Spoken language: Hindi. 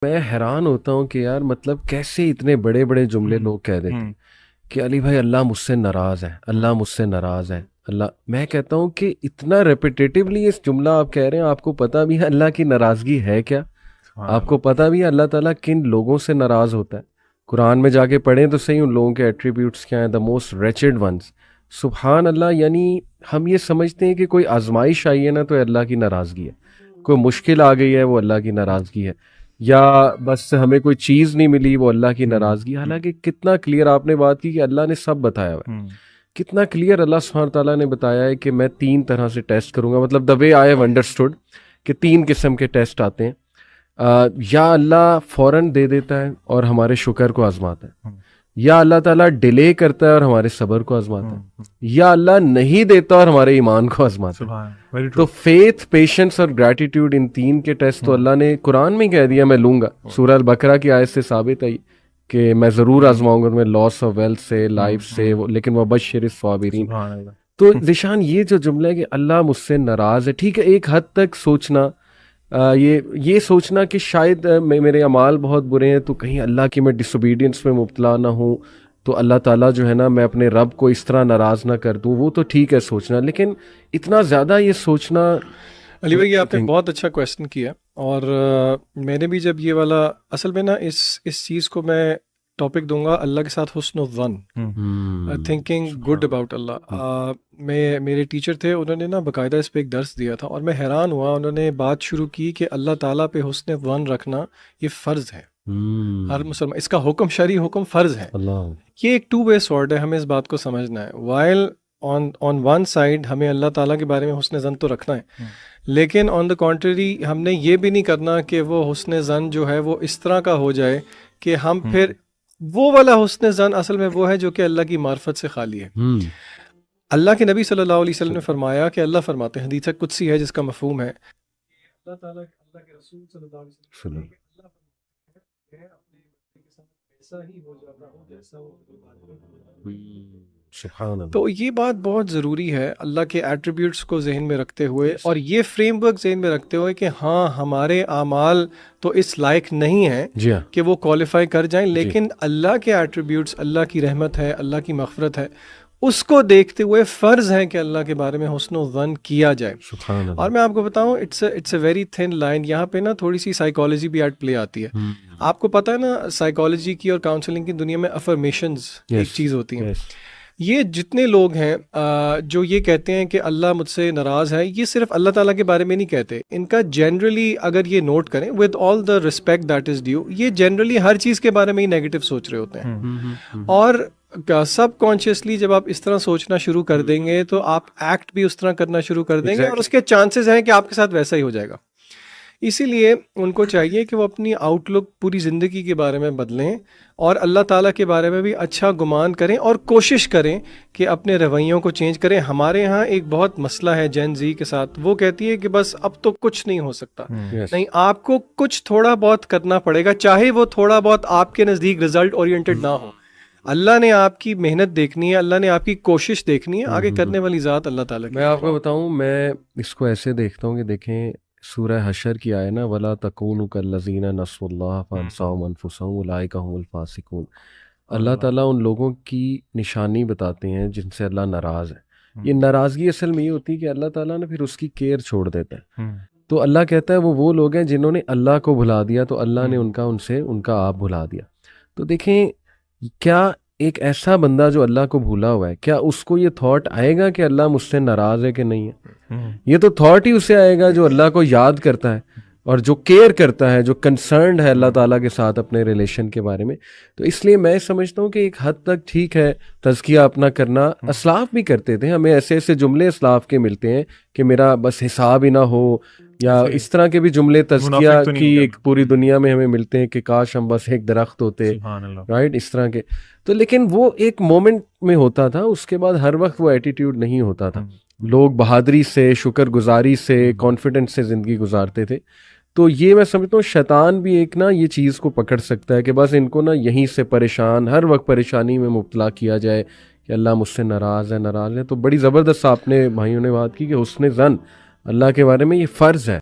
मैं हैरान होता हूँ कि यार मतलब कैसे इतने बड़े बड़े जुमले हम्म। लोग कह देते हैं हम्म। कि अली भाई अल्लाह मुझसे नाराज है, अल्लाह मुझसे नाराज है। अल्लाह, मैं कहता हूँ कि इतना रेपिटेटिवली इस जुमला आप कह रहे हैं, आपको पता भी है अल्लाह की नाराजगी है क्या? सुभान आपको अल्लाह। पता भी है अल्लाह ताला किन लोगों से नाराज होता है? कुरान में जाके पढ़ें तो सही उन लोगों के एट्रीब्यूट्स क्या हैं, द मोस्ट रेचेड वंस। सुबहान अल्लाह। यानी हम ये समझते हैं कि कोई आजमाइश आई है ना तो अल्लाह की नाराजगी है, कोई मुश्किल आ गई है वो अल्लाह की नाराजगी है, या बस हमें कोई चीज़ नहीं मिली वो अल्लाह की हम्म। नाराजगी। हालांकि कितना क्लियर आपने बात की कि अल्लाह ने सब बताया हुआ है। हम्म। कितना क्लियर अल्लाह सुब्हान ताला ने बताया है कि मैं तीन तरह से टेस्ट करूंगा। मतलब the way I have understood कि तीन किस्म के टेस्ट आते हैं। या अल्लाह फौरन दे देता है और हमारे शुक्र को आजमाता है, हम्म। या अल्लाह ताला डिले करता है और हमारे सब्र को आजमाता है, हम्म। या अल्लाह नहीं देता और हमारे ईमान को आजमाता है। सुभान, वेरी तो ट्रू। फेथ, पेशेंस और ग्रैटिट्यूड, इन तीन के टेस्ट तो हम्म। अल्लाह ने कुरान में ही कह दिया मैं लूंगा। सूरह अल बकरा की आयत से साबित है कि मैं ज़रूर हम्म। आजमाऊंगा तुम्हें, लॉस ऑफ वेल्थ से, लाइफ से, हम्म। लेकिन वह बशर साबिरीन। सुभान अल्लाह। तो निशान ये जो जुमला है कि अल्लाह मुझसे नाराज है, ठीक है, एक हद तक सोचना, ये सोचना कि शायद मेरे अमाल बहुत बुरे हैं तो कहीं अल्लाह की मैं डिसोबीडियंस में मुब्तला ना हूँ, तो अल्लाह ताला जो है ना मैं अपने रब को इस तरह नाराज़ ना कर दूँ, वो तो ठीक है सोचना। लेकिन इतना ज़्यादा ये सोचना, अली भाई, ये व्हाट यू आपने थिंक? बहुत अच्छा क्वेश्चन किया। और मैंने भी जब ये वाला, असल में ना इस चीज़ को मैं टॉपिक दूंगा अल्लाह के साथ हुस्न ज़न, थिंकिंग गुड सुभान अबाउट अल्लाह। मैं मेरे टीचर थे, उन्होंने ना बाकायदा इस पे एक दर्स दिया था और मैं हैरान हुआ। उन्होंने बात शुरू की कि अल्लाह ताला पे हुस्न ज़न रखना ये फ़र्ज़ है। हर मुसलमान, इसका हुक्म शरई हुक्म फ़र्ज़ है। अल्लाह। ये एक टू वे स्वॉर्ड है, हमें इस बात को समझना है। While on on one side हमें अल्लाह ताला के बारे में हुस्न ज़न तो रखना है, लेकिन ऑन द कॉन्ट्ररी हमने ये भी नहीं करना कि वो हुस्न ज़न जो है वो इस तरह का हो जाए कि हम फिर, वो वाला हुस्न ज़न असल में वो है जो कि अल्लाह की मार्फत से खाली है। अल्लाह के नबी सल्लल्लाहु अलैहि वसल्लम ने फरमाया कि अल्लाह फरमाते हैं, हदीस कुदसी है जिसका मफहूम है, अल्लाह ताला, अल्लाह के रसूल सल्लल्लाहु अलैहि वसल्लम ने कहा कि अल्लाह फरमाते हैं, मैं अपने बंदे के साथ ऐसा ही हो जाता हूँ जैसा वो मेरे बारे में हो जाता है। सुभान अल्लाह। तो ये बात बहुत ज़रूरी है अल्लाह के एट्रीब्यूट्स को जहन में रखते हुए, और ये फ्रेमवर्क जहन में रखते हुए कि हाँ, हमारे आमाल तो इस लायक नहीं हैं जी हाँ। कि वो क्वालिफाई कर जाएं, जी। लेकिन अल्लाह के एट्रीब्यूट्स, अल्लाह की रहमत है, अल्लाह की मग़फ़िरत है, उसको देखते हुए फ़र्ज़ है कि अल्लाह के बारे में हुस्न ज़न किया जाए। सुभान और अल्लाह। मैं आपको बताऊं, it's a very thin line. यहाँ पे ना थोड़ी सी साइकोलॉजी भी एट प्ले आती है। आपको पता है ना, साइकोलॉजी की और काउंसलिंग की दुनिया में अफर्मेशंस एक यस। चीज़ होती हैं। यस। ये जितने लोग हैं जो ये कहते हैं कि अल्लाह मुझसे नाराज़ है, ये सिर्फ अल्लाह ताला के बारे में नहीं कहते। इनका जनरली अगर ये नोट करें, with all the respect that is due, ये जनरली हर चीज़ के बारे में ही नेगेटिव सोच रहे होते हैं। और सब कॉन्शियसली जब आप इस तरह सोचना शुरू कर देंगे तो आप एक्ट भी उस तरह करना शुरू कर देंगे, और एग्जैक्टली। उसके चांसेस हैं कि आपके साथ वैसा ही हो जाएगा। इसीलिए उनको चाहिए कि वो अपनी आउटलुक पूरी ज़िंदगी के बारे में बदलें और अल्लाह ताला के बारे में भी अच्छा गुमान करें, और कोशिश करें कि अपने रवैयों को चेंज करें। हमारे यहाँ एक बहुत मसला है जेन जी के साथ, वो कहती है कि बस अब तो कुछ नहीं हो सकता। यस। नहीं, आपको कुछ थोड़ा बहुत करना पड़ेगा, चाहे वो थोड़ा बहुत आपके नज़दीक रिजल्ट ओरिएंटेड ना हो। अल्लाह ने आपकी मेहनत देखनी है, अल्लाह ने आपकी कोशिश देखनी है, आगे करने वाली ज़ात अल्लाह ताला की मैं है। आपको बताऊं, मैं इसको ऐसे देखता हूँ कि देखें, सूरह हशर की आय ना, वला तकूनु कल्लज़ीना नसुल्लाह फअनसाहुम अनफुसहुम उलाइका हुमुल फासिकून। अल्लाह ताला उन लोगों की निशानी बताते हैं जिनसे अल्लाह नाराज़ है। ये नाराज़गी असल में ये होती है कि अल्लाह ताला ने फिर उसकी केयर छोड़ देता है। तो अल्लाह कहता है वो लोग हैं जिन्होंने अल्लाह को भुला दिया, तो अल्लाह ने उनका आप भुला दिया। तो देखें, क्या एक ऐसा बंदा जो अल्लाह को भूला हुआ है, क्या उसको ये थॉट आएगा कि अल्लाह मुझसे नाराज़ है कि नहीं है? ये तो थॉट ही उसे आएगा जो अल्लाह को याद करता है और जो केयर करता है, जो कंसर्न्ड है अल्लाह ताला के साथ अपने रिलेशन के बारे में। तो इसलिए मैं समझता हूँ कि एक हद तक ठीक है तज़किया अपना करना। असलाफ भी करते थे, हमें ऐसे ऐसे जुमले असलाफ के मिलते हैं कि मेरा बस हिसाब ही ना हो, या सही। इस तरह के भी जुमले तज़किया मुनाफिक तो नहीं की हो एक पूरी दुनिया में हमें मिलते हैं कि काश हम बस एक दरख्त होते, सुभान अल्लाह। राइट, इस तरह के। तो लेकिन वो एक मोमेंट में होता था, उसके बाद हर वक्त वो एटीट्यूड नहीं होता था। लोग बहादुरी से, शुक्रगुजारी से, कॉन्फिडेंस से ज़िंदगी गुजारते थे। तो ये मैं समझता हूँ शैतान भी एक ना ये चीज़ को पकड़ सकता है कि बस इनको ना यहीं से परेशान, हर वक्त परेशानी में मुब्तला किया जाए कि अल्लाह मुझसे नाराज़ है, नाराज़ है। तो बड़ी ज़बरदस्त आपने भाइयों ने बात की कि हुस्न ज़न अल्लाह के बारे में ये फ़र्ज़ है।